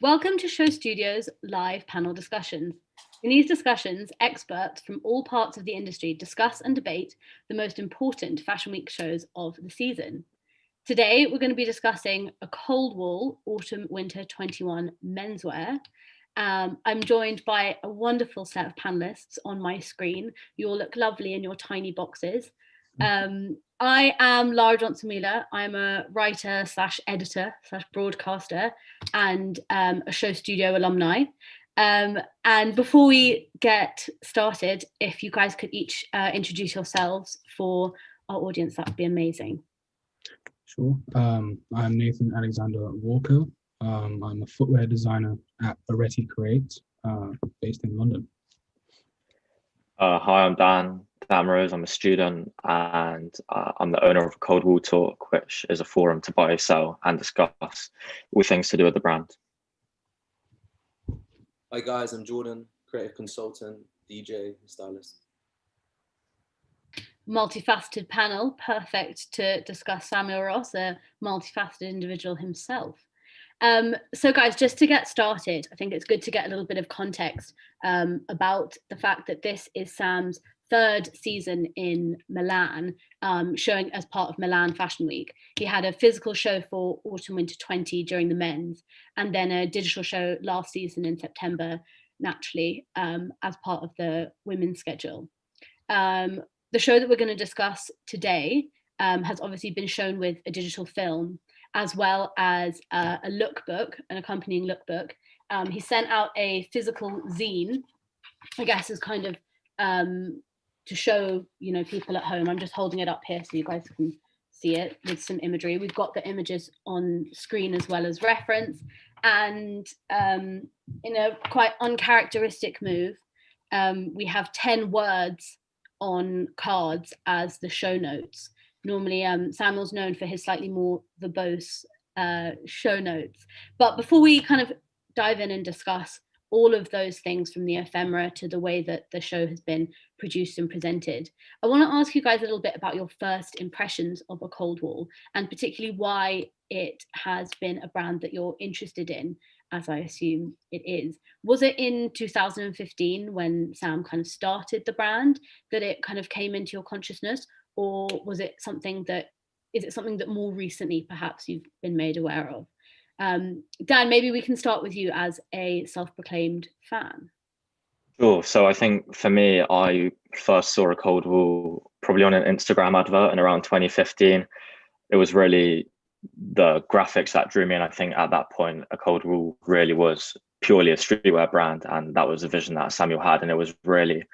Welcome to Show Studio's live panel discussions. In these discussions, experts from all parts of the industry discuss and debate the most important Fashion Week shows of the season. Today, we're going to be discussing a Cold Wall Autumn/Winter 21 menswear. I'm joined by a wonderful set of panelists on my screen. You all look lovely in your tiny boxes. I am Lara Johnson-Wheeler. I'm a writer slash editor slash broadcaster and a Show Studio alumni. And before we get started, if you guys could each introduce yourselves for our audience, that would be amazing. Sure. I'm Nathan Alexander Walker. I'm a footwear designer at Baretti Create, based in London. Hi, I'm Dan Rose. I'm a student and I'm the owner of Cold Wall Talk, which is a forum to buy, sell and discuss all things to do with the brand. Hi guys, I'm Jordan, creative consultant, DJ, stylist. Multifaceted panel, perfect to discuss Samuel Ross, a multifaceted individual himself. So guys, just to get started, I think it's good to get a little bit of context about the fact that this is Sam's third season in Milan, showing as part of Milan Fashion Week. He had a physical show for Autumn/Winter 20 during the men's, and then a digital show last season in September, naturally, as part of the women's schedule. The show that we're going to discuss today has obviously been shown with a digital film, as well as a lookbook, an accompanying lookbook. He sent out a physical zine, I guess, as kind of to show, people at home. I'm just holding it up here so you guys can see it with some imagery. We've got the images on screen as well as reference. And in a quite uncharacteristic move, we have 10 words on cards as the show notes. Normally, Samuel's known for his slightly more verbose show notes. But before we kind of dive in and discuss all of those things from the ephemera to the way that the show has been produced and presented, I want to ask you guys a little bit about your first impressions of a Cold Wall, and particularly why it has been a brand that you're interested in, as I assume it is. Was it in 2015 when Sam kind of started the brand that it kind of came into your consciousness? Or is it something that more recently perhaps you've been made aware of? Dan, maybe we can start with you as a self-proclaimed fan. Sure. So I think for me, I first saw a Cold Wall probably on an Instagram advert in around 2015. It was really the graphics that drew me, and I think at that point, a Cold Wall really was purely a streetwear brand, and that was a vision that Samuel had, and it was really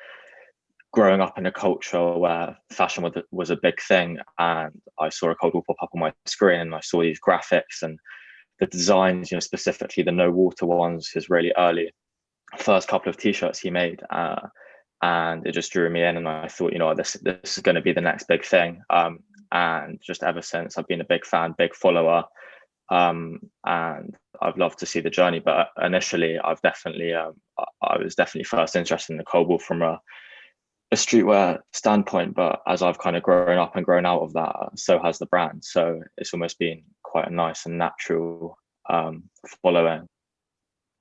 growing up in a culture where fashion was a big thing, and I saw a Cold Wall pop up on my screen, and I saw these graphics and the designs, specifically the no water ones, his really early first couple of t-shirts he made, and it just drew me in, and I thought, this is going to be the next big thing, and just ever since I've been a big fan, big follower, and I've loved to see the journey. But initially I was definitely first interested in the Cold Wall from a streetwear standpoint, but as I've kind of grown up and grown out of that, so has the brand. So it's almost been quite a nice and natural following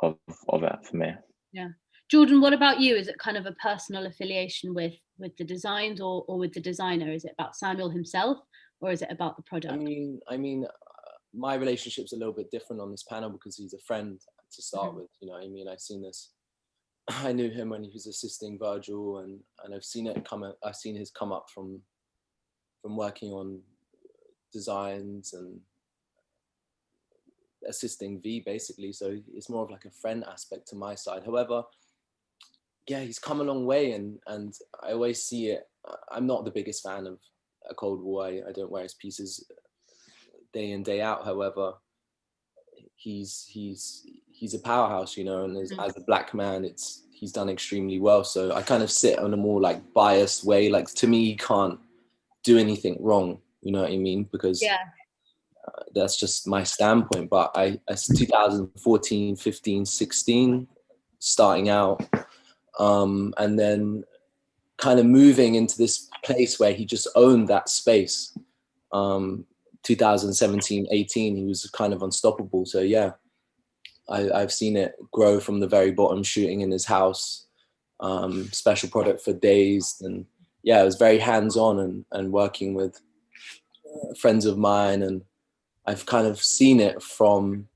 of it for me. Yeah. Jordan, what about you? Is it kind of a personal affiliation with the designs or with the designer? Is it about Samuel himself, or is it about the product? I mean, my relationship's a little bit different on this panel because he's a friend to start with. I've seen this. I knew him when he was assisting Virgil, and I've seen his come up from working on designs and assisting V basically. So it's more of like a friend aspect to my side. However, yeah, he's come a long way, and I always see it. I'm not the biggest fan of a Cold Wall. I don't wear his pieces day in, day out. However, he's a powerhouse, and as a black man, he's done extremely well. So I kind of sit on a more like biased way. Like, to me, he can't do anything wrong. You know what I mean? Because that's just my standpoint. But I 2014, 15, 16, starting out, and then kind of moving into this place where he just owned that space. 2017, 18, he was kind of unstoppable. So yeah, I've seen it grow from the very bottom, shooting in his house, special product for Dazed, and yeah, it was very hands-on and working with friends of mine, and I've kind of seen it from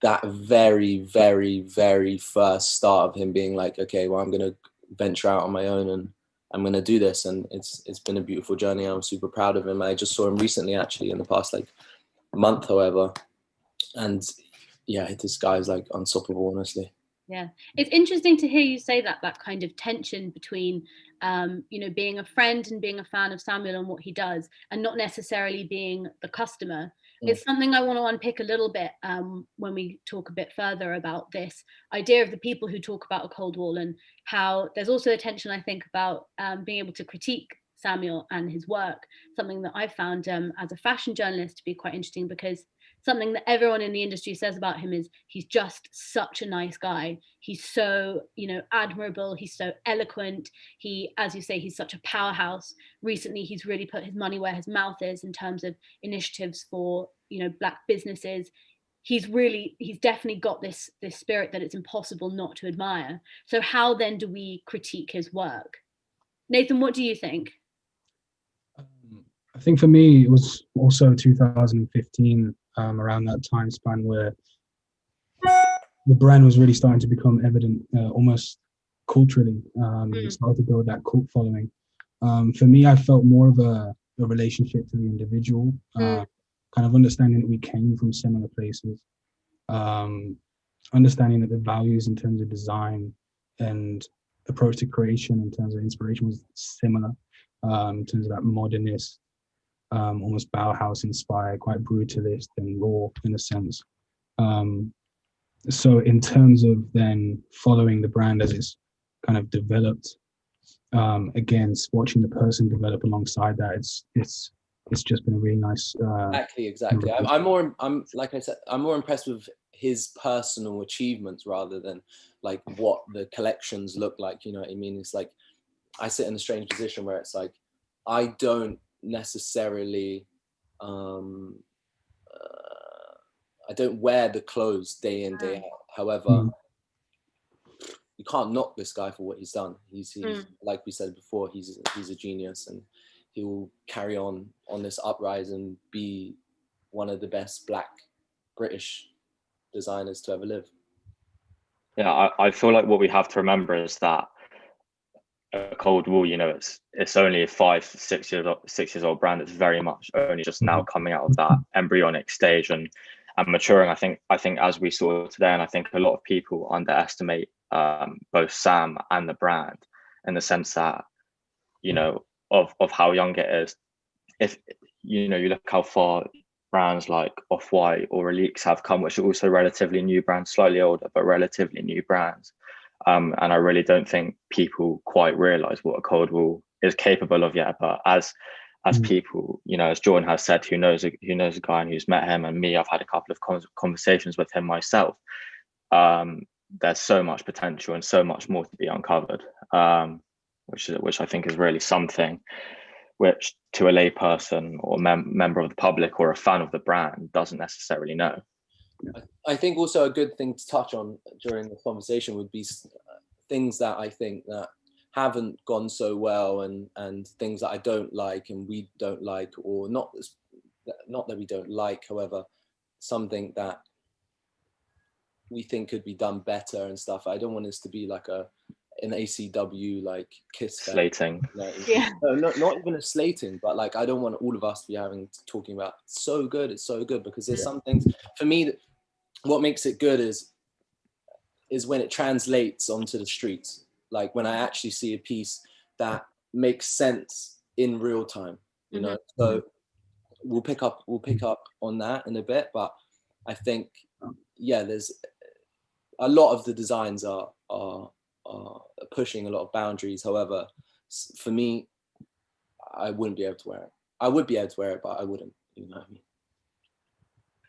that very, very, very first start of him being like, okay, well, I'm going to venture out on my own and I'm going to do this. And it's been a beautiful journey. I'm super proud of him. I just saw him recently, actually, in the past like month, however. And yeah, this guy's like unstoppable, honestly. Yeah, it's interesting to hear you say that kind of tension between, you know, being a friend and being a fan of Samuel and what he does, and not necessarily being the customer. It's something I want to unpick a little bit when we talk a bit further about this idea of the people who talk about a cold wall, and how there's also a tension, I think, about being able to critique Samuel and his work. Something that I've found as a fashion journalist to be quite interesting, because something that everyone in the industry says about him is he's just such a nice guy. He's so, you know, admirable. He's so eloquent. He, as you say, he's such a powerhouse. Recently, he's really put his money where his mouth is in terms of initiatives for, you know, Black businesses. He's definitely got this spirit that it's impossible not to admire. So how then do we critique his work? Nathan, what do you think? I think for me, it was also 2015, around that time span, where the brand was really starting to become evident, almost culturally. It started to build that cult following. For me, I felt more of a relationship to the individual, kind of understanding that we came from similar places, understanding that the values in terms of design and approach to creation in terms of inspiration was similar, in terms of that modernist, almost Bauhaus inspired, quite brutalist and raw in a sense. So in terms of then following the brand as it's kind of developed, again, watching the person develop alongside that, it's just been a really nice. Exactly. I'm like I said, I'm more impressed with his personal achievements rather than like what the collections look like. You know what I mean? It's like I sit in a strange position where it's like I don't necessarily I don't wear the clothes day in, day out. However, you can't knock this guy for what he's done. He's like we said before, he's a genius, and he will carry on this uprise and be one of the best Black British designers to ever live. Yeah, I feel like what we have to remember is that a Cold Wall, you know, it's only a 6 years old brand. It's very much only just now coming out of that embryonic stage and maturing. I think as we saw today, and I think a lot of people underestimate both Sam and the brand in the sense that, you know, of how young it is. If you know, you look how far brands like Off-White or Reliques have come, which are also relatively new brands, slightly older but relatively new brands. And I really don't think people quite realize what a Cold Wall is capable of yet. But as people, you know, as Jordan has said, who knows a guy and who's met him, and me, I've had a couple of conversations with him myself. There's so much potential and so much more to be uncovered, which I think is really something which to a layperson or member of the public or a fan of the brand doesn't necessarily know. I think also a good thing to touch on during the conversation would be things that I think that haven't gone so well, and things that I don't like and we don't like, or not that we don't like, however, something that we think could be done better and stuff. I don't want this to be like an ACW like kiss slating. Yeah. No, not even a slating, but like I don't want all of us to be talking about it's so good, because there's some things for me that what makes it good is when it translates onto the streets. Like when I actually see a piece that makes sense in real time, you know. So we'll pick up on that in a bit, but I think there's a lot of the designs are pushing a lot of boundaries. However, for me, I wouldn't be able to wear it. I would be able to wear it, but I wouldn't. You know what I mean?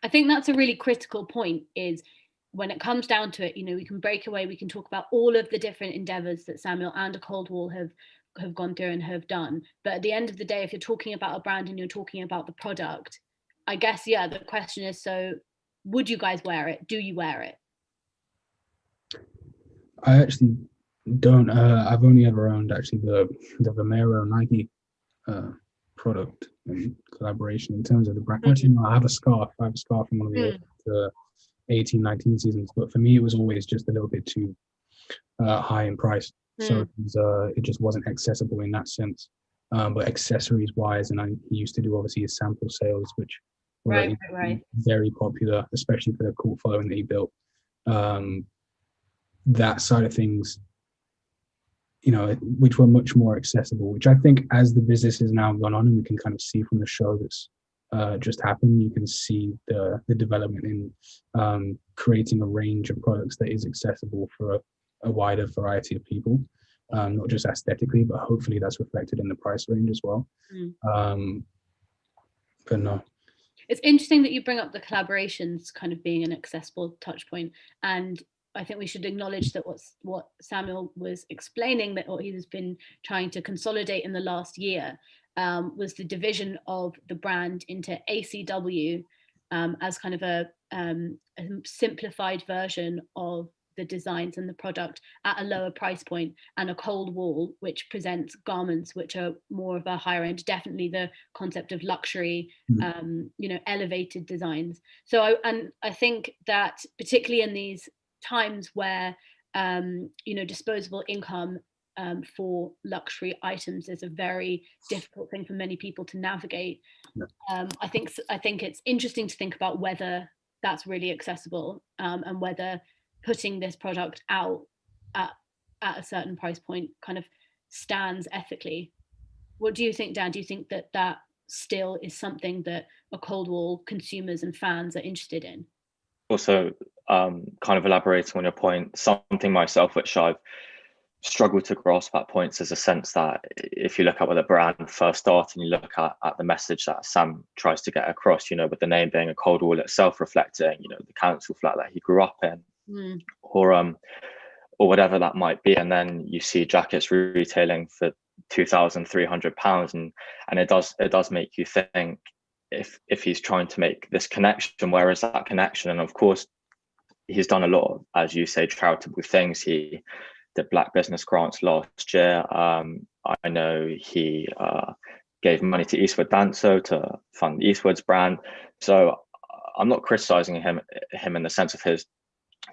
I think that's a really critical point, is when it comes down to it, you know, we can break away, we can talk about all of the different endeavors that Samuel and a Cold Wall have gone through and have done. But at the end of the day, if you're talking about a brand and you're talking about the product, I guess, the question is, so would you guys wear it? Do you wear it? I actually don't. I've only ever owned actually the Vomero Nike product and collaboration in terms of the brand. Actually, no, I have a scarf. I have a scarf from one of the 18, 19 seasons. But for me, it was always just a little bit too high in price. So it just wasn't accessible in that sense. But accessories wise, and I used to do obviously his sample sales, which were very popular, especially for the cult following that he built. That side of things, you know, which were much more accessible, which I think as the business has now gone on, and we can kind of see from the show that's just happened, you can see the development in creating a range of products that is accessible for a wider variety of people, not just aesthetically, but hopefully that's reflected in the price range as well. But no. It's interesting that you bring up the collaborations kind of being an accessible touch point, and I think we should acknowledge that what Samuel was explaining, that what he's been trying to consolidate in the last year was the division of the brand into ACW as kind of a simplified version of the designs and the product at a lower price point, and a cold wall which presents garments which are more of a higher end, definitely the concept of luxury, you know, elevated designs. So I think that particularly in these times where you know, disposable income for luxury items is a very difficult thing for many people to navigate. I think it's interesting to think about whether that's really accessible, and whether putting this product out at a certain price point kind of stands ethically. What do you think, Dan? Do you think that that still is something that a cold wall consumers and fans are interested in? Also, kind of elaborating on your point, something myself which I've struggled to grasp at points is a sense that if you look at where the brand first started and you look at the message that Sam tries to get across, you know, with the name being a cold wall itself reflecting, you know, the council flat that he grew up in, or whatever that might be, and then you see jackets retailing for £2,300, and it does make you think if he's trying to make this connection, where is that connection? And of course, he's done a lot of, as you say, charitable things. He did Black Business Grants last year. I know he gave money to Eastwood Dancer to fund Eastwood's brand. So I'm not criticizing him in the sense of his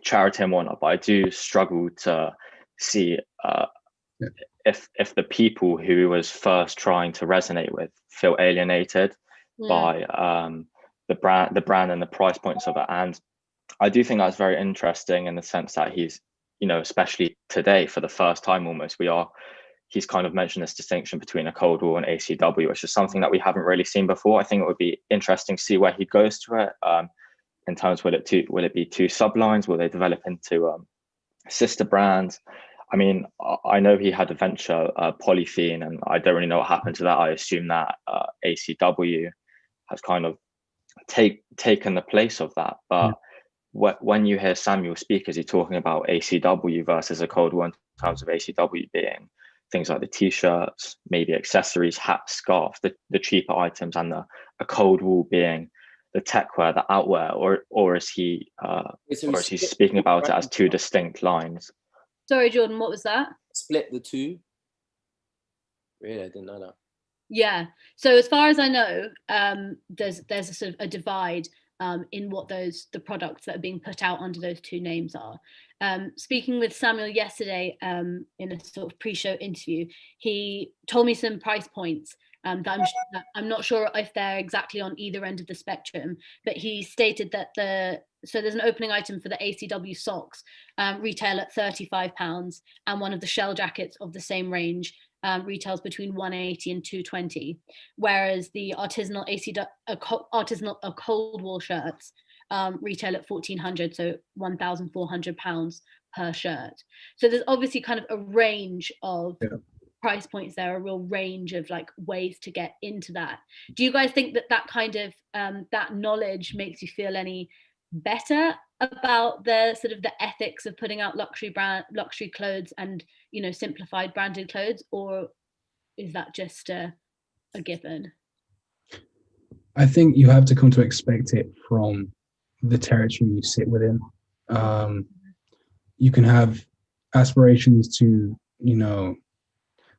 charity and whatnot, but I do struggle to see if the people who he was first trying to resonate with feel alienated by the brand and the price points of it. And I do think that's very interesting in the sense that he's, you know, especially today for the first time almost, he's kind of mentioned this distinction between a cold wall and ACW, which is something that we haven't really seen before. I think it would be interesting to see where he goes to it. In terms, will it be two sublines? Will they develop into sister brands? I mean, I know he had a venture, Polythene, and I don't really know what happened to that. I assume that ACW has kind of taken the place of that. But when you hear Samuel speak, is he talking about ACW versus a cold wall in terms of ACW being things like the t-shirts, maybe accessories, hats, scarves, the cheaper items, and a cold wall being the techwear, the outwear, or is he speaking about it as two distinct lines? Sorry, Jordan, what was that? Split the two? Really, I didn't know that. Yeah. So as far as I know, there's a sort of a divide in what the products that are being put out under those two names are. Speaking with Samuel yesterday in a sort of pre-show interview, he told me some price points that I'm not sure if they're exactly on either end of the spectrum, but he stated that so there's an opening item for the ACW socks, retail at £35, and one of the shell jackets of the same range retails between £180 and £220, whereas the artisanal cold wall shirts retail at £1,400, so £1,400 per shirt. So there's obviously kind of a range of price points there, a real range of like ways to get into that. Do you guys think that kind of that knowledge makes you feel any better about the sort of the ethics of putting out luxury clothes and, you know, simplified branded clothes, or is that just a given? I think you have to come to expect it from the territory you sit within. You can have aspirations to,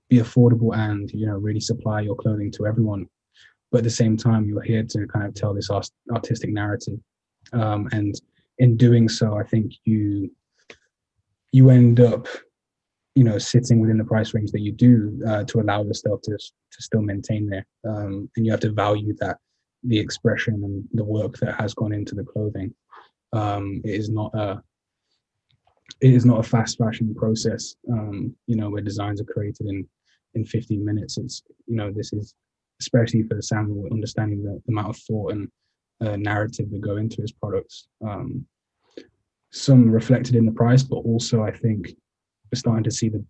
be affordable and, really supply your clothing to everyone. But at the same time, you're here to kind of tell this artistic narrative. And in doing so, I think you end up, sitting within the price range that you do, to allow yourself to still maintain there. And you have to value that, the expression and the work that has gone into the clothing. It is not a fast fashion process, where designs are created in 15 minutes. It's, this is, especially for Samuel, understanding the amount of thought and narrative that go into his products. Some reflected in the price, but also I think we're starting to see the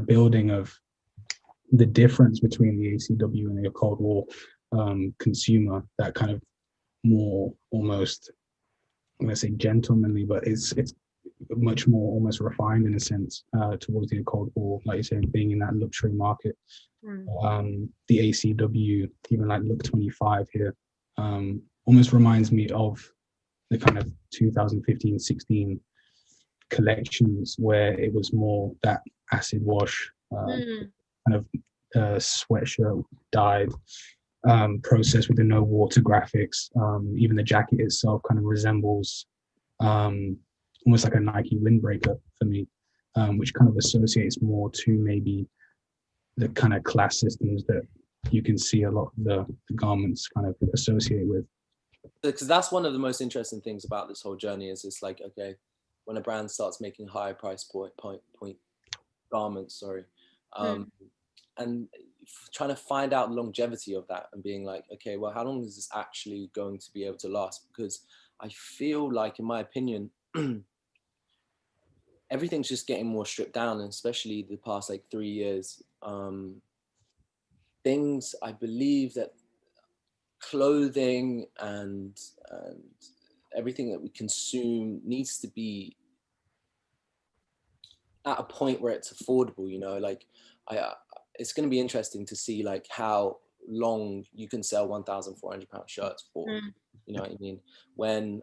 building of the difference between the ACW and the Cold War consumer, that kind of more almost, I'm going to say gentlemanly, but it's much more almost refined in a sense, towards the Cold War, like you said, being in that luxury market. The ACW, even like Look 25 here, almost reminds me of the kind of 2015-16 collections, where it was more that acid wash, kind of sweatshirt dyed, process with the no water graphics. Even the jacket itself kind of resembles almost like a Nike windbreaker for me, which kind of associates more to maybe the kind of class systems that you can see a lot of the garments kind of associate with. Because that's one of the most interesting things about this whole journey, is it's like, okay, when a brand starts making higher price point garments, and trying to find out longevity of that, and being like, okay, well, how long is this actually going to be able to last? Because I feel like, in my opinion, everything's just getting more stripped down, and especially the past like 3 years. Things, I believe that clothing and everything that we consume needs to be at a point where it's affordable, like it's going to be interesting to see like how long you can sell £1,400 shirts for, you know what I mean? When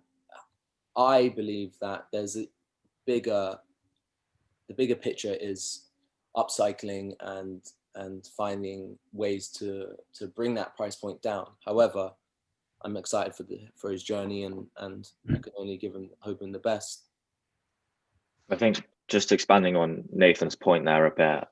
I believe that there's the bigger picture is upcycling and finding ways to bring that price point down. However, I'm excited for his journey, and I can only give him hope in the best. I think just expanding on Nathan's point there a bit,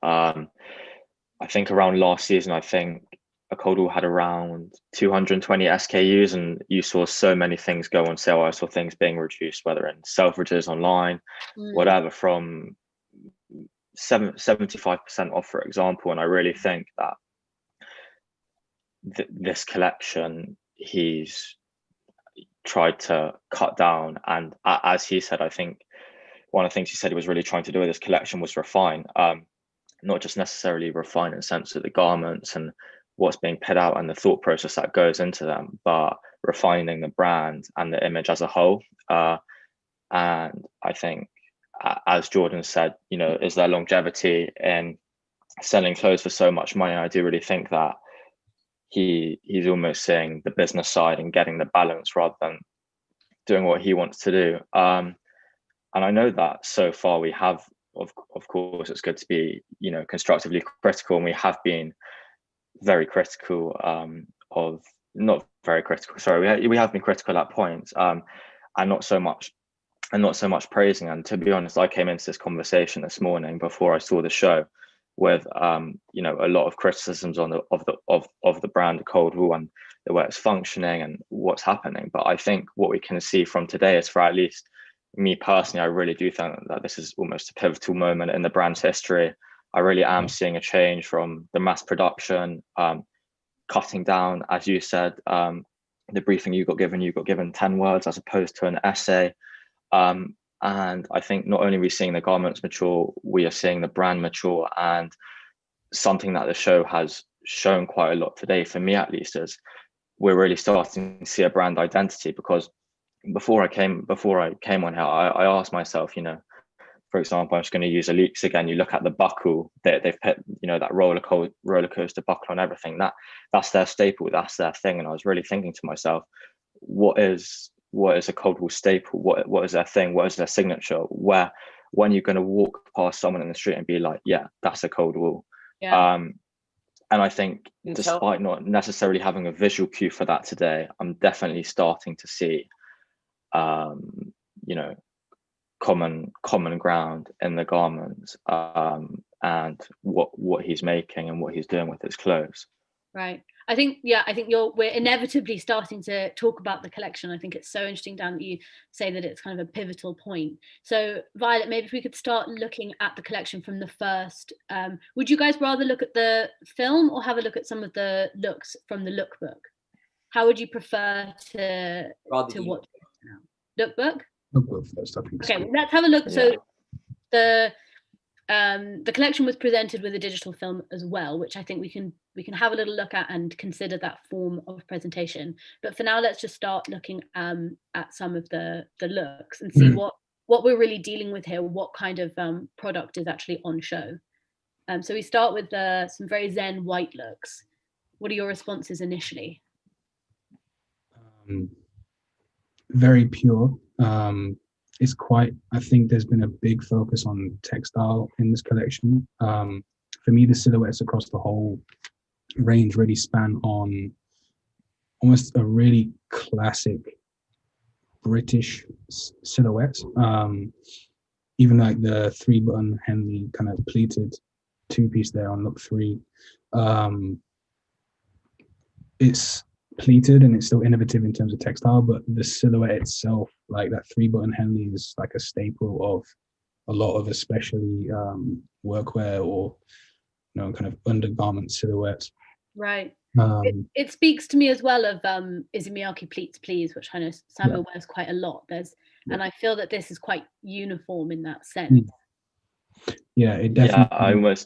I think around last season, I think a Cold War had around 220 SKUs, and you saw so many things go on sale. I saw things being reduced, whether in Selfridges, online, whatever, from 75% off, for example. And I really think that this collection, he's tried to cut down. And as he said, I think one of the things he said he was really trying to do with this collection was refine, not just necessarily refine in the sense of the garments and what's being put out and the thought process that goes into them, but refining the brand and the image as a whole. And I think, as Jordan said, is there longevity in selling clothes for so much money? I do really think that he's almost seeing the business side and getting the balance rather than doing what he wants to do. And I know that so far we have, of course, it's good to be, constructively critical, and we have been very critical not very critical. Sorry, we have been critical at points, and not so much praising. And to be honest, I came into this conversation this morning before I saw the show with a lot of criticisms of the brand Cold War and the way it's functioning and what's happening. But I think what we can see from today is, for at least me personally, I really do think that this is almost a pivotal moment in the brand's history. I really am seeing a change from the mass production, cutting down, as you said, the briefing you got given 10 words as opposed to an essay. And I think not only are we seeing the garments mature, we are seeing the brand mature. And something that the show has shown quite a lot today, for me at least, is we're really starting to see a brand identity. Because before I came on here, I asked myself, for example, I'm just going to use Elite's again. You look at the buckle that they've put, that roller coaster buckle on everything. That's their staple. That's their thing. And I was really thinking to myself, what is a Cold War staple? What is their thing? What is their signature? Where when you're going to walk past someone in the street and be like, yeah, that's a cold wool. Yeah. And I think despite not necessarily having a visual cue for that today, I'm definitely starting to see, you know, common ground in the garments, and what he's making and what he's doing with his clothes. Right. I think we're inevitably starting to talk about the collection. I think it's so interesting, Dan, that you say that it's kind of a pivotal point. So Violet, maybe if we could start looking at the collection from the first, would you guys rather look at the film or have a look at some of the looks from the lookbook? How would you prefer to watch it now? Lookbook? Lookbook first, I think. Okay, well, let's have a look. Yeah. So the collection was presented with a digital film as well, which I think we can have a little look at and consider that form of presentation. But for now, let's just start looking at some of the looks and see what we're really dealing with here, what kind of product is actually on show. So we start with some very zen white looks. What are your responses initially? Very pure. It's quite, I think there's been a big focus on textile in this collection. For me, the silhouettes across the whole range really span on almost a really classic British silhouette. Even like the 3-button Henley kind of pleated 2-piece there on look 3. It's pleated and it's still innovative in terms of textile, but the silhouette itself, like that 3-button Henley, is like a staple of a lot of especially workwear or kind of undergarment silhouettes. Right. It speaks to me as well of Is it Miyake Pleats Please, which I know Samuel wears quite a lot. And I feel that this is quite uniform in that sense. Yeah, it definitely.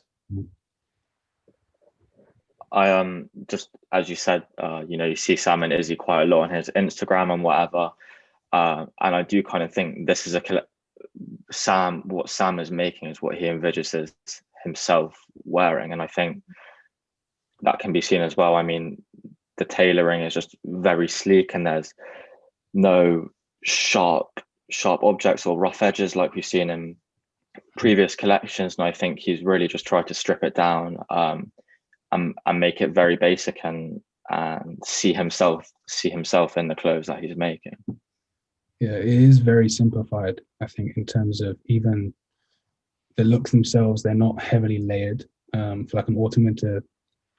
I just, as you said, you see Sam and Izzy quite a lot on his Instagram and whatever, and I do kind of think this is what Sam is making is what he envisages himself wearing, and I think that can be seen as well. I mean, the tailoring is just very sleek, and there's no sharp objects or rough edges like we've seen in previous collections, and I think he's really just tried to strip it down and make it very basic and see himself in the clothes that he's making. Yeah, it is very simplified, I think, in terms of even the looks themselves. They're not heavily layered. For like an autumn winter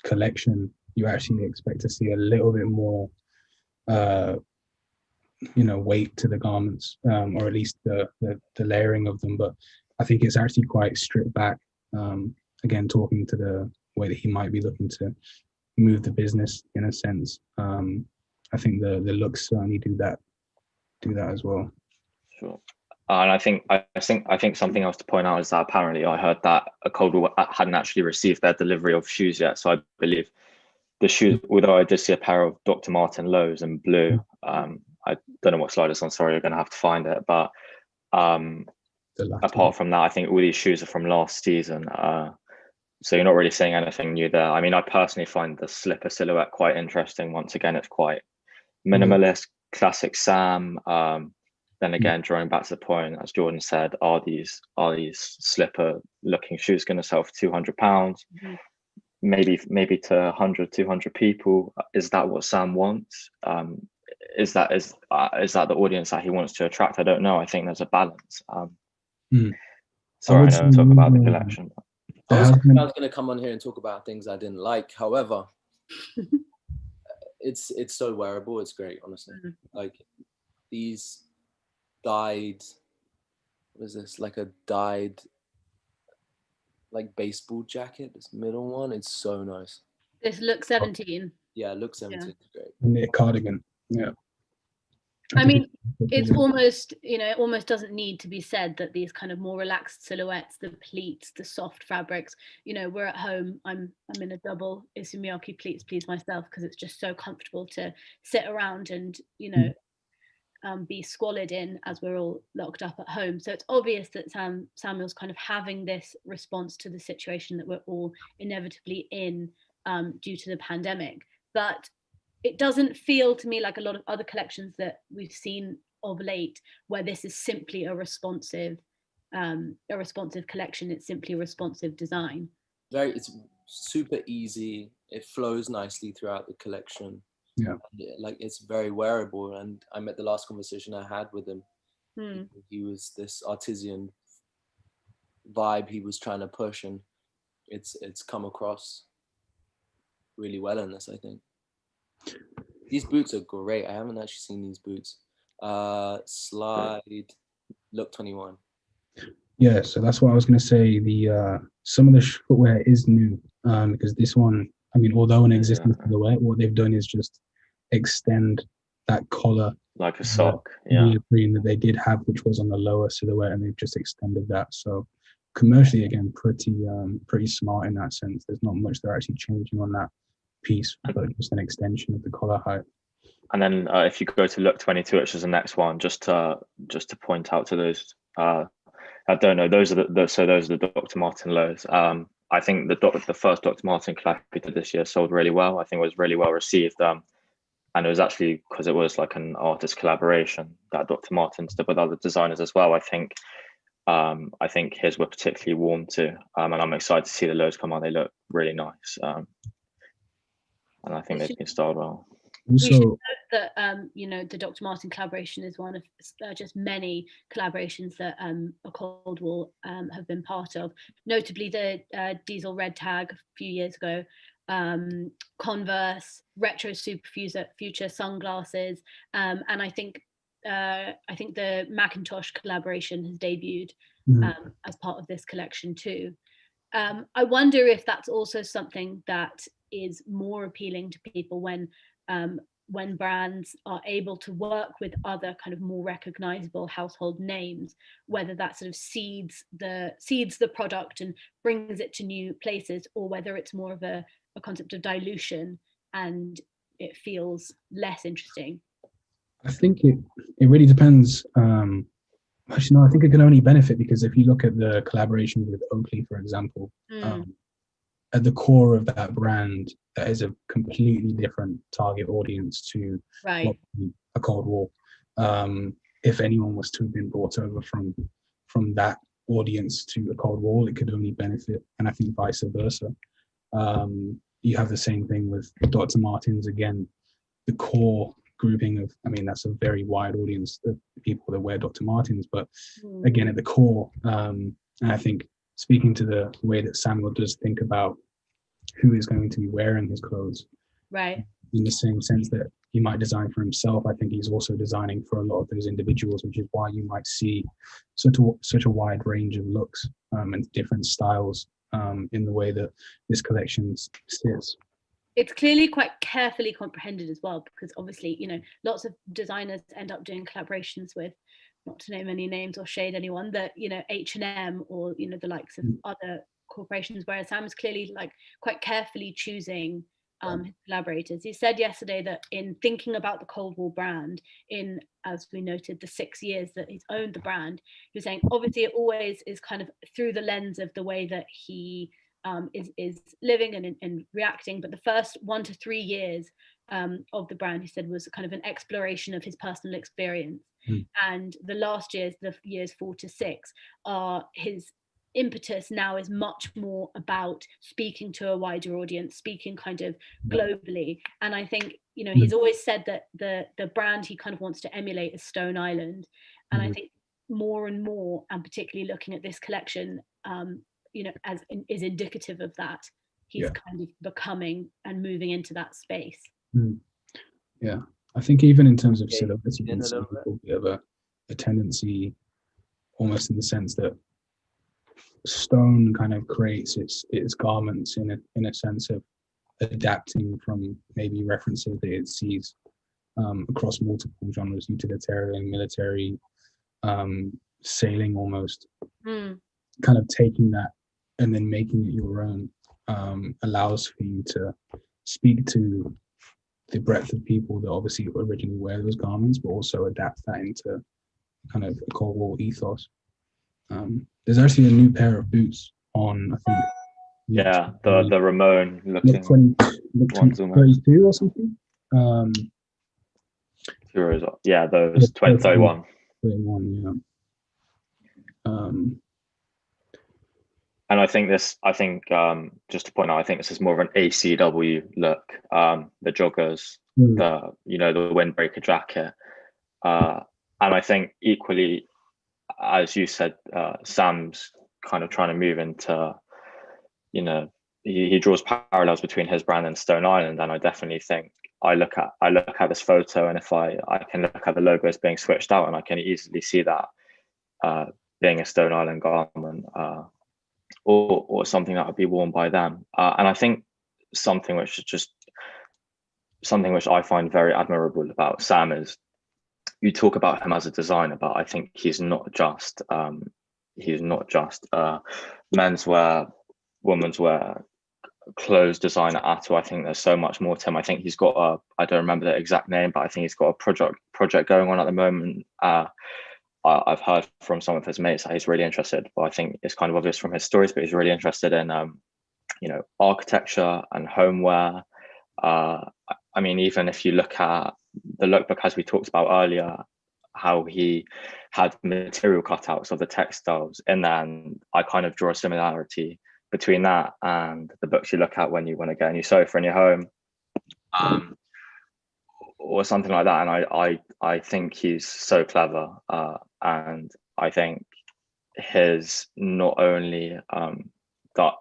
collection, you actually expect to see a little bit more weight to the garments, or at least the layering of them. But I think it's actually quite stripped back, again talking to the way that he might be looking to move the business in a sense. I think the looks certainly do that as well. Sure. And I think something else to point out is that apparently I heard that a cold wool hadn't actually received their delivery of shoes yet. So I believe the shoes, although I did see a pair of Dr. Martin lows in blue, I don't know what slide it's on, sorry, you're going to have to find it. But apart from that, I think all these shoes are from last season. So you're not really seeing anything new there. I mean, I personally find the slipper silhouette quite interesting. Once again, it's quite minimalist, classic Sam. Then again, drawing back to the point, as Jordan said, are these slipper looking shoes going to sell for £200? Mm-hmm. Maybe to 100, 200 people. Is that what Sam wants? Is that the audience that he wants to attract? I don't know. I think there's a balance. Sorry, I know talk about the collection. I was going to come on here and talk about things I didn't like. However, it's so wearable. It's great, honestly. Like these dyed, what is this? Like a dyed, like baseball jacket. This middle one, it's so nice. This look 17. Yeah, look 17 is great. Knit cardigan. Yeah. I mean, it's almost, it almost doesn't need to be said that these kind of more relaxed silhouettes, the pleats, the soft fabrics, we're at home. I'm in a double Is it Miyake Pleats Please myself, because it's just so comfortable to sit around and, be squalid in as we're all locked up at home. So it's obvious that Samuel's kind of having this response to the situation that we're all inevitably in due to the pandemic. But it doesn't feel to me like a lot of other collections that we've seen of late, where this is simply a responsive a responsive collection. It's simply responsive design. It's super easy. It flows nicely throughout the collection. Yeah. Like, it's very wearable. And I met the last conversation I had with him. He was this artisan vibe he was trying to push, and it's come across really well in this, I think. These boots are great. I haven't actually seen these boots. Slide Look 21. Yeah, so that's what I was going to say. The some of the footwear is new, because this one, I mean, although an existing silhouette, what they've done is just extend that collar like a sock. Neoprene that they did have, which was on the lower silhouette, and they've just extended that. So commercially, again, pretty smart in that sense. There's not much they're actually changing on that piece, but just an extension of the collar height. And then if you go to Look 22, which is the next one, just to point out to those, I don't know, those are the Dr. Martin lows. I think the first Dr. Martin collab we did this year sold really well. I think it was really well received. And it was actually because it was like an artist collaboration that Dr. Martin's did with other designers as well. I think his were particularly warm too. And I'm excited to see the lows come out. They look really nice. And I think they've been styled well. We should note that the Dr. Martin collaboration is one of just many collaborations that a Cold Wall have been part of. Notably, the Diesel Red Tag a few years ago, Converse, Retro Super Future sunglasses, and I think the Macintosh collaboration has debuted as part of this collection too. I wonder if that's also something that is more appealing to people when brands are able to work with other kind of more recognizable household names, whether that sort of seeds the product and brings it to new places, or whether it's more of a concept of dilution and it feels less interesting. I think it really depends. Actually, no, I think it can only benefit because if you look at the collaboration with Oakley, for example, at the core of that brand, that is a completely different target audience to a Cold Wall. If anyone was to have been brought over from that audience to a Cold Wall, it could only benefit, and I think vice versa. You have the same thing with Dr. Martens. Again, the core grouping of, I mean, that's a very wide audience of people that wear Dr. Martens, but again, at the core, and I think speaking to the way that Samuel does think about who is going to be wearing his clothes, right? In the same sense that he might design for himself, I think he's also designing for a lot of those individuals, which is why you might see such a wide range of looks and different styles in the way that this collection sits. It's clearly quite carefully comprehended as well, because obviously, lots of designers end up doing collaborations with, not to name any names or shade anyone, that H&M or the likes of other corporations, whereas Sam is clearly like quite carefully choosing his collaborators. He said yesterday that in thinking about the Cold Wall brand, in, as we noted, the 6 years that he's owned the brand, he was saying obviously it always is kind of through the lens of the way that he is living and reacting, but the first 1 to 3 years of the brand, he said, was kind of an exploration of his personal experience. And the last years, the years 4 to 6, are his impetus now is much more about speaking to a wider audience, speaking kind of globally. And I think he's always said that the brand he kind of wants to emulate is Stone Island, and I think more and more, and particularly looking at this collection, is indicative of that. He's kind of becoming and moving into that space. Yeah, I think even in terms of silhouettes, you can see a little bit of a tendency, almost in the sense that Stone kind of creates its garments in a sense of adapting from maybe references that it sees across multiple genres, utilitarian, military, sailing almost, kind of taking that and then making it your own, allows for you to speak to the breadth of people that obviously originally wear those garments, but also adapt that into kind of a Cold Wall ethos. There's actually a new pair of boots on, I think. Yeah, the Ramon looking 32 or something. Yeah, those 2031. 31, And I think just to point out, I think this is more of an ACW look. The joggers, the windbreaker jacket, and I think equally, as you said, Sam's kind of trying to move into, he draws parallels between his brand and Stone Island, and I definitely think I look at this photo, and if I can look at the logos being switched out, and I can easily see that being a Stone Island garment. Or something that would be worn by them, and I think something which I find very admirable about Sam is, you talk about him as a designer, but I think he's not just menswear, women's wear, clothes designer at all. I think there's so much more to him. I think he's got I don't remember the exact name, but I think he's got a project going on at the moment. I've heard from some of his mates that he's really interested, but I think it's kind of obvious from his stories, but he's really interested in, architecture and homeware. I mean, even if you look at the lookbook, as we talked about earlier, how he had material cutouts of the textiles in there, and I kind of draw a similarity between that and the books you look at when you want to get a new sofa in your home. Or something like that, and I think he's so clever, and I think his not only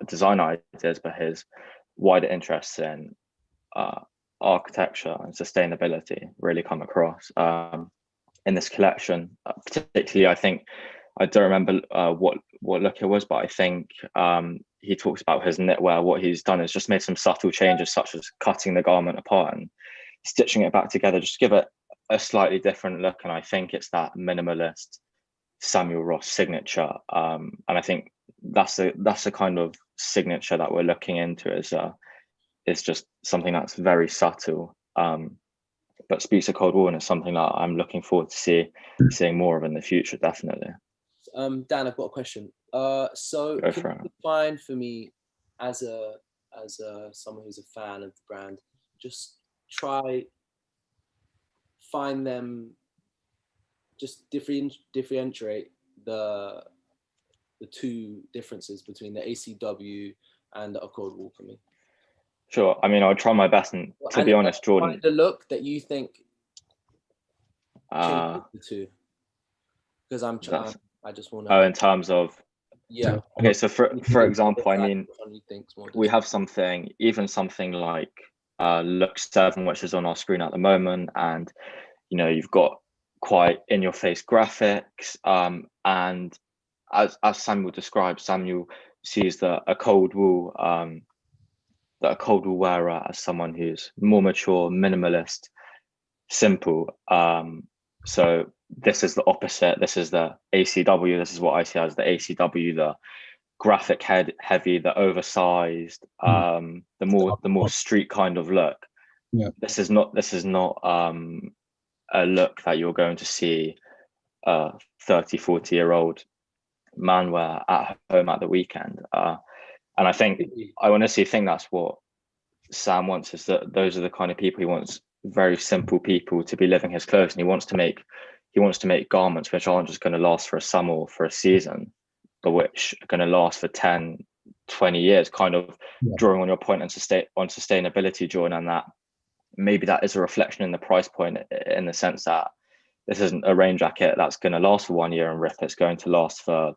design ideas, but his wider interests in architecture and sustainability really come across in this collection. Particularly, I think, I don't remember what look it was, but I think he talks about his knitwear. What he's done is just made some subtle changes, such as cutting the garment apart and stitching it back together, just to give it a slightly different look. And I think it's that minimalist Samuel Ross signature, and I think that's the kind of signature that we're looking into. Is just something that's very subtle, but speaks to Cold War, and it's something that I'm looking forward to seeing more of in the future, definitely. Dan, I've got a question. So can you define for me, as someone who's a fan of the brand, just try find them, just differentiate the two differences between the ACW and the Cold War for me. Sure. I mean, I'll try my best, and to be honest, Jordan, the look that you think changes the two, because I just want to. Oh, in terms of. Yeah. Okay, so for example, I mean, we have something like Look 7, which is on our screen at the moment, and you've got quite in-your-face graphics, and as Samuel described, Samuel sees a Cold War wearer as someone who's more mature, minimalist, simple. So this is the opposite. This is the ACW. This is what I see as the ACW, the graphic heavy, the oversized, the more street kind of look. Yeah. This is not a look that you're going to see 30-40-year-old man wear at home at the weekend. And I honestly think that's what Sam wants, is that those are the kind of people he wants, very simple people to be living his clothes, and he wants to make garments which aren't just going to last for a summer or for a season, but which are going to last for 10, 20 years, kind of drawing on your point on sustainability, Jordan, and that maybe that is a reflection in the price point, in the sense that this isn't a rain jacket that's going to last for 1 year and rip. It's going to last for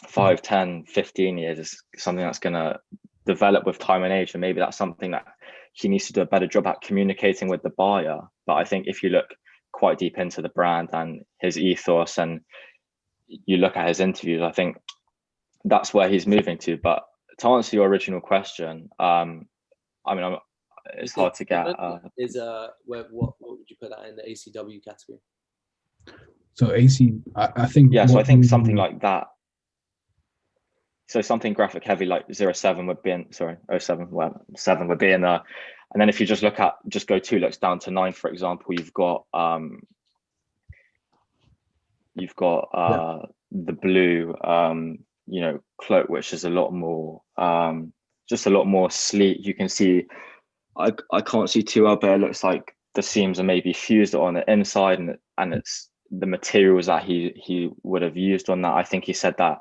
5, 10, 15 years. It's something that's going to develop with time and age, and maybe that's something that he needs to do a better job at communicating with the buyer. But I think if you look quite deep into the brand and his ethos, and you look at his interviews, I think that's where he's moving to. But to answer your original question, I mean, it's hard to get. What would you put that in the ACW category? So I think. Yeah, so I think something like that. So something graphic heavy like 07 would be in, 07, well, 7 would be in there. And then if you just go 2 looks down to 9, for example, you've got the blue, cloak, which is a lot more, just a lot more sleek. You can see, I can't see too well, but it looks like the seams are maybe fused on the inside, and it's the materials that he would have used on that. I think he said that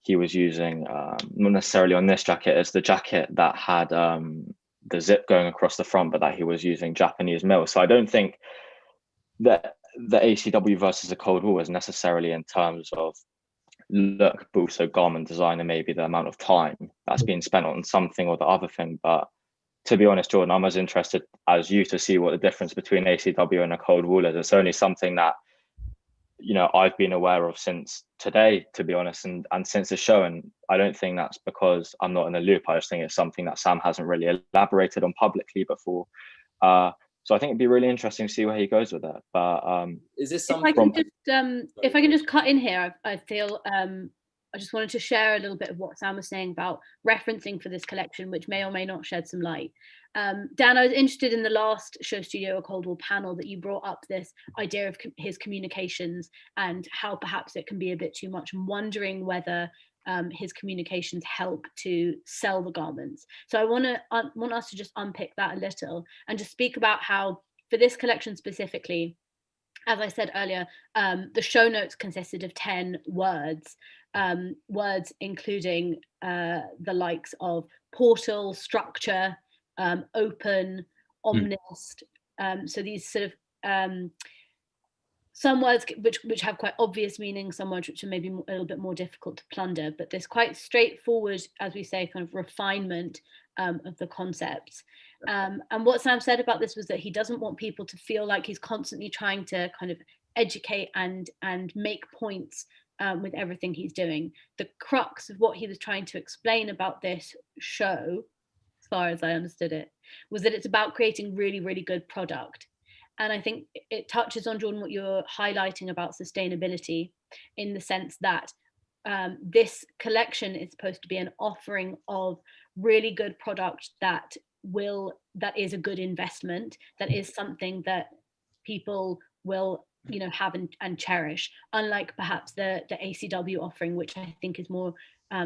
he was using, not necessarily on this jacket, it's the jacket that had the zip going across the front, but that he was using Japanese mill. So I don't think that the ACW versus the Cold War is necessarily in terms of look, but also garment design and maybe the amount of time that's been spent on something or the other thing. But to be honest, Jordan, I'm as interested as you to see what the difference between ACW and a Cold War is. It's only something that, you know, I've been aware of since today, to be honest, and since the show. And I don't think that's because I'm not in the loop. I just think it's something that Sam hasn't really elaborated on publicly before. So I think it'd be really interesting to see where he goes with that. But is this something? If I can just cut in here, I feel I just wanted to share a little bit of what Sam was saying about referencing for this collection, which may or may not shed some light. Dan, I was interested in the last Show Studio Cold War panel that you brought up this idea of his communications and how perhaps it can be a bit too much. I'm wondering whether his communications help to sell the garments. So I want us to just unpick that a little and just speak about how, for this collection specifically, as I said earlier, the show notes consisted of 10 words, words including the likes of portal, structure, open, omnist. So these sort of some words which have quite obvious meanings, some words which are maybe a little bit more difficult to plunder, but this quite straightforward, as we say, kind of refinement of the concepts. And what Sam said about this was that he doesn't want people to feel like he's constantly trying to kind of educate and make points with everything he's doing. The crux of what he was trying to explain about this show, as far as I understood it, was that it's about creating really, really good product. And I think it touches on, Jordan, what you're highlighting about sustainability, in the sense that this collection is supposed to be an offering of really good product that is a good investment, that is something that people will, you know, have and cherish, unlike perhaps the ACW offering, which I think is more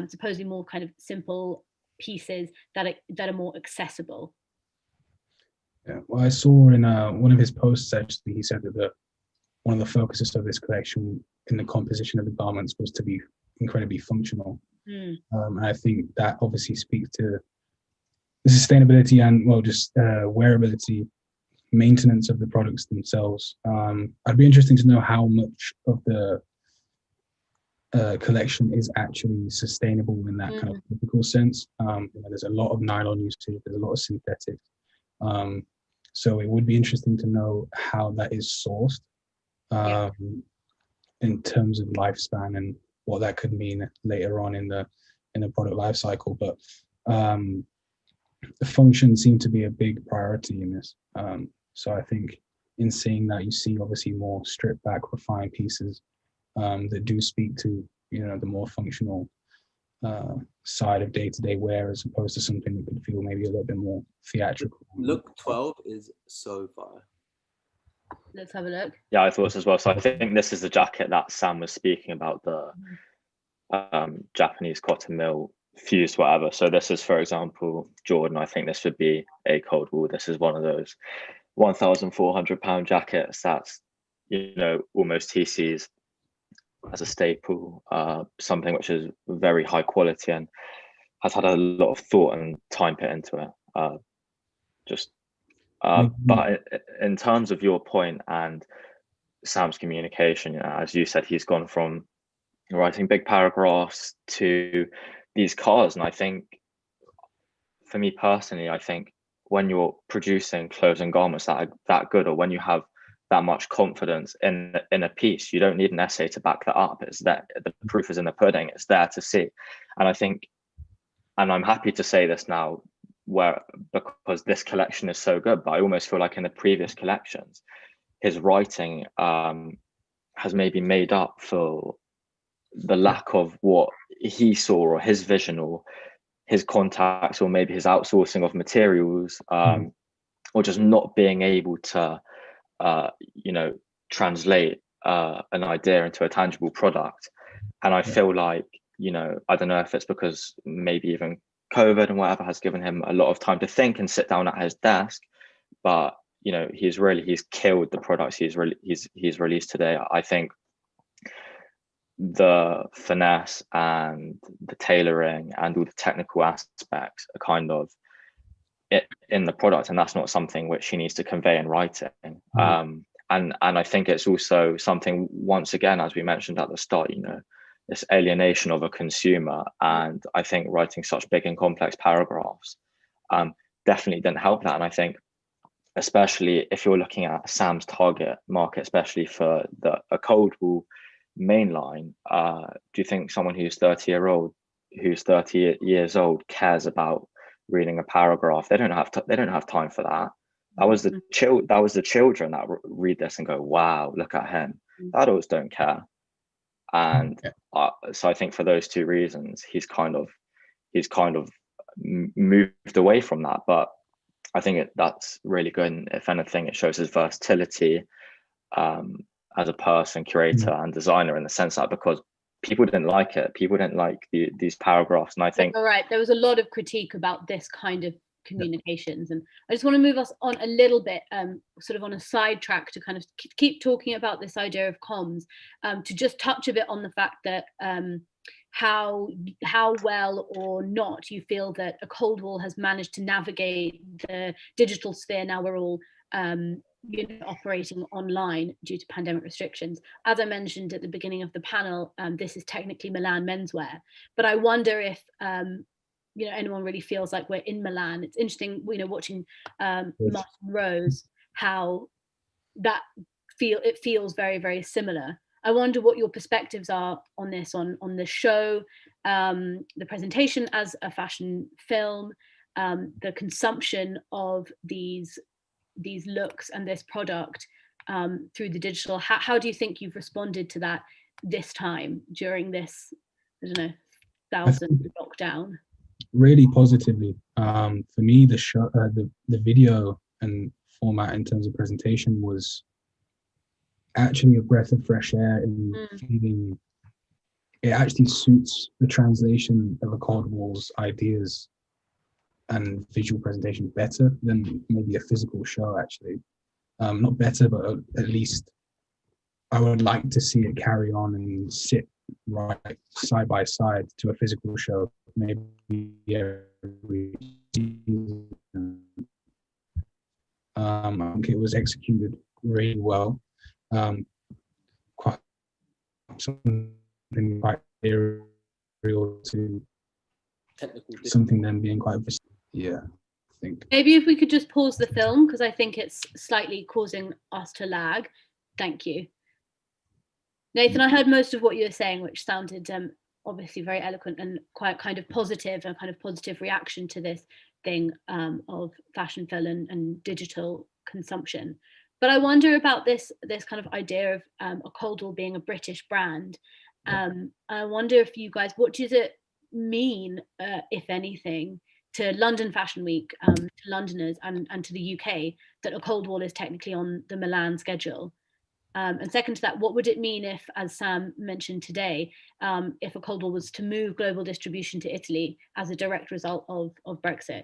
supposedly more kind of simple pieces that are more accessible. Yeah, well, I saw in one of his posts, actually, he said that one of the focuses of this collection in the composition of the garments was to be incredibly functional. And I think that obviously speaks to the sustainability and, well, just wearability, maintenance of the products themselves. I'd be interested to know how much of the collection is actually sustainable in that kind of typical sense. You know, there's a lot of nylon usage, there's a lot of synthetics. So it would be interesting to know how that is sourced in terms of lifespan and what that could mean later on in the product life cycle. But the function seemed to be a big priority in this. So I think in seeing that, you see obviously more stripped back, refined pieces that do speak to, you know, the more functional side of day-to-day wear, as opposed to something that could feel maybe a little bit more theatrical. Look 12 is so fire. Let's have a look. Yeah, I thought so as well. So I think this is the jacket that Sam was speaking about, the Japanese cotton mill fused whatever. So this is, for example, Jordan, I think this would be a Cold War. This is one of those 1,400 pound jackets that's, you know, almost TC's as a staple, something which is very high quality and has had a lot of thought and time put into it. But in terms of your point and Sam's communication, you know, as you said, he's gone from writing big paragraphs to these cards. And I think, for me personally, I think when you're producing clothes and garments that are that good, or when you have that much confidence in a piece, you don't need an essay to back that up. It's there, the proof is in the pudding, it's there to see. And I think, and I'm happy to say this now, because this collection is so good, but I almost feel like in the previous collections, his writing has maybe made up for the lack of what he saw, or his vision, or his contacts, or maybe his outsourcing of materials, or just not being able to you know, translate an idea into a tangible product. And I feel like, you know, I don't know if it's because maybe even COVID and whatever has given him a lot of time to think and sit down at his desk, but you know, he's killed the products he's released today. I think the finesse and the tailoring and all the technical aspects are kind of it in the product, and that's not something which he needs to convey in writing. And I think it's also something, once again, as we mentioned at the start, you know, this alienation of a consumer. And I think writing such big and complex paragraphs definitely didn't help that. And I think, especially if you're looking at Sam's target market, especially for a cold wool mainline, do you think someone who's 30 years old cares about reading a paragraph? They don't have time for that. That was the children that read this and go, wow, look at him. Adults don't care. And so I think for those two reasons, he's kind of moved away from that. But I think that's really good. And if anything, it shows his versatility as a person, curator, and designer, in the sense that, because people didn't like it, people didn't like these paragraphs. And I think, all right, there was a lot of critique about this kind of communications, and I just want to move us on a little bit, sort of on a sidetrack, to kind of keep talking about this idea of comms, to just touch a bit on the fact that how well or not you feel that a cold wool has managed to navigate the digital sphere. Now we're all operating online due to pandemic restrictions. As I mentioned at the beginning of the panel, this is technically Milan menswear, but I wonder if anyone really feels like we're in Milan. It's interesting, watching Martin Rose, how that feels very, very similar. I wonder what your perspectives are on this, on the show, the presentation as a fashion film, the consumption of these looks and this product through the digital. How do you think you've responded to that this time during this, I don't know, 1,000 lockdown? Really positively. For me, the show, the video and format in terms of presentation was actually a breath of fresh air in feeling it actually suits the translation of a cold wool's ideas and visual presentation better than maybe a physical show, actually. Not better, but at least I would like to see it carry on and sit right side by side to a physical show, maybe every season. I think it was executed really well. Quite something quite aerial to technical, something then being quite, I think. Maybe if we could just pause the film, because I think it's slightly causing us to lag. Thank you. Nathan, I heard most of what you were saying, which sounded obviously very eloquent and quite kind of positive, a kind of positive reaction to this thing of fashion film and digital consumption. But I wonder about this kind of idea of a cold wool being a British brand. I wonder if you guys, what does it mean, if anything, to London Fashion Week, to Londoners and to the UK, that a cold wool is technically on the Milan schedule? And second to that, what would it mean if, as Sam mentioned today, if a cold wool was to move global distribution to Italy as a direct result of Brexit?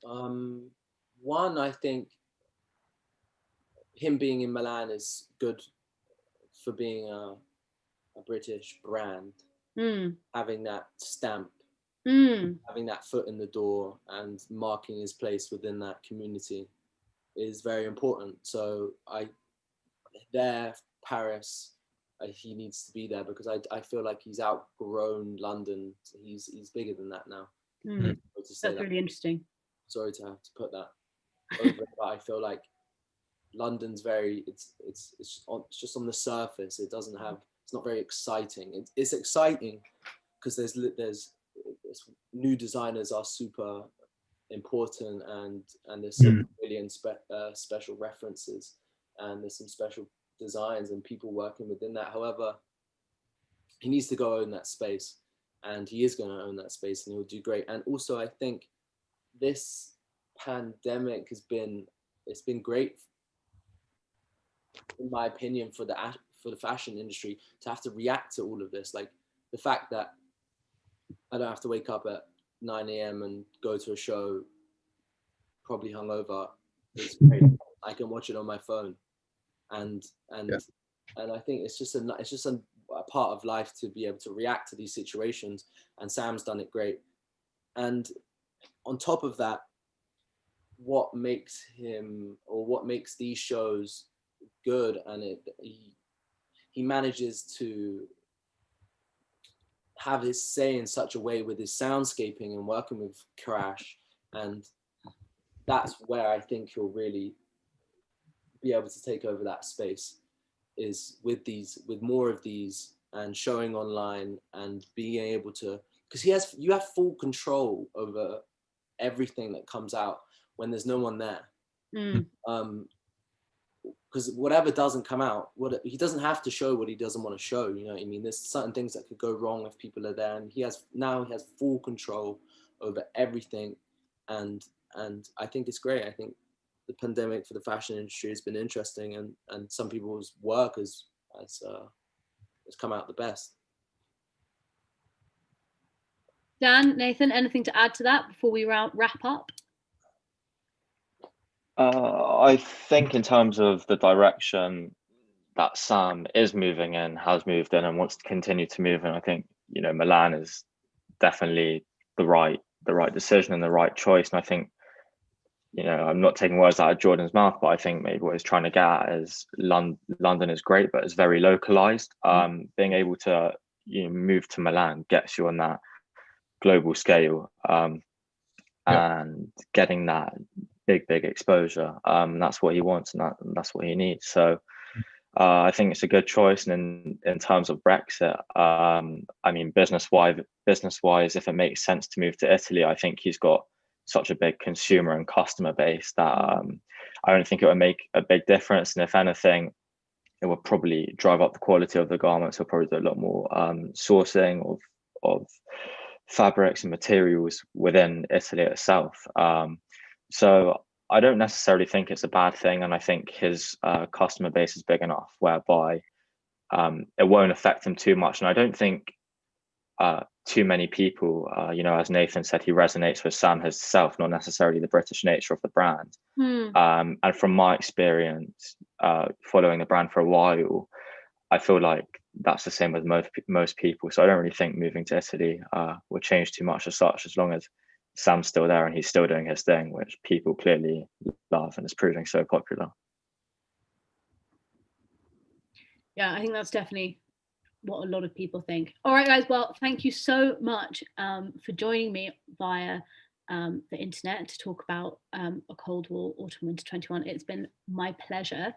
One, I think him being in Milan is good for being a British brand, having that stamp, having that foot in the door and marking his place within that community is very important. So Paris, he needs to be there, because I feel like he's outgrown London. He's bigger than that now. That's really interesting. Sorry to have to put that over, but I feel like London's it's just on the surface. It's not very exciting. It's exciting because there's new designers are super important, and there's some really special references, and there's some special designs and people working within that. However, he needs to go own that space, and he is going to own that space, and he'll do great. And also, I think this pandemic it's been great, in my opinion, for the fashion industry to have to react to all of this. Like the fact that I don't have to wake up at 9 a.m. and go to a show probably hungover It's great. I can watch it on my phone, and I think it's just a part of life to be able to react to these situations. And Sam's done it great. And on top of that, what makes these shows good, and he manages to have his say in such a way with his soundscaping and working with Crash, and that's where I think he'll really be able to take over that space, is with more of these and showing online and being able to, because you have full control over everything that comes out when there's no one there. Because whatever doesn't come out, he doesn't have to show what he doesn't want to show. You know what I mean? There's certain things that could go wrong if people are there, and he has full control over everything, and I think it's great. I think the pandemic for the fashion industry has been interesting, and some people's work has come out the best. Dan, Nathan, anything to add to that before we wrap up? I think in terms of the direction that Sam is moving in, has moved in, and wants to continue to move in, I think, you know, Milan is definitely the right decision and the right choice. And I think, you know, I'm not taking words out of Jordan's mouth, but I think maybe what he's trying to get at is London is great, but it's very localized. Being able to, you know, move to Milan gets you on that global scale, and getting that big exposure. That's what he wants, and that's what he needs. So I think it's a good choice. And in terms of Brexit, I mean, business wise, if it makes sense to move to Italy, I think he's got such a big consumer and customer base that I don't think it would make a big difference. And if anything, it would probably drive up the quality of the garments. He'll probably do a lot more sourcing of fabrics and materials within Italy itself. So I don't necessarily think it's a bad thing, and I think his customer base is big enough whereby it won't affect him too much. And I don't think too many people, you know, as Nathan said, he resonates with Sam himself, not necessarily the British nature of the brand. And from my experience, following the brand for a while, I feel like that's the same with most people. So I don't really think moving to Italy will change too much as such, as long as Sam's still there and he's still doing his thing, which people clearly love and is proving so popular. Yeah, I think that's definitely what a lot of people think. All right, guys. Well, thank you so much for joining me via the internet to talk about a Cold War Autumn Winter 21. It's been my pleasure.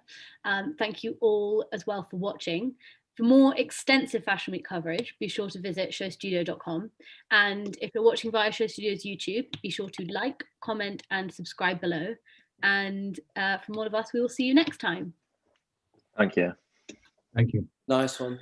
Thank you all as well for watching. For more extensive Fashion Week coverage, be sure to visit showstudio.com. And if you're watching via Show Studio's YouTube, be sure to like, comment, and subscribe below. And from all of us, we will see you next time. Thank you. Thank you. Nice one.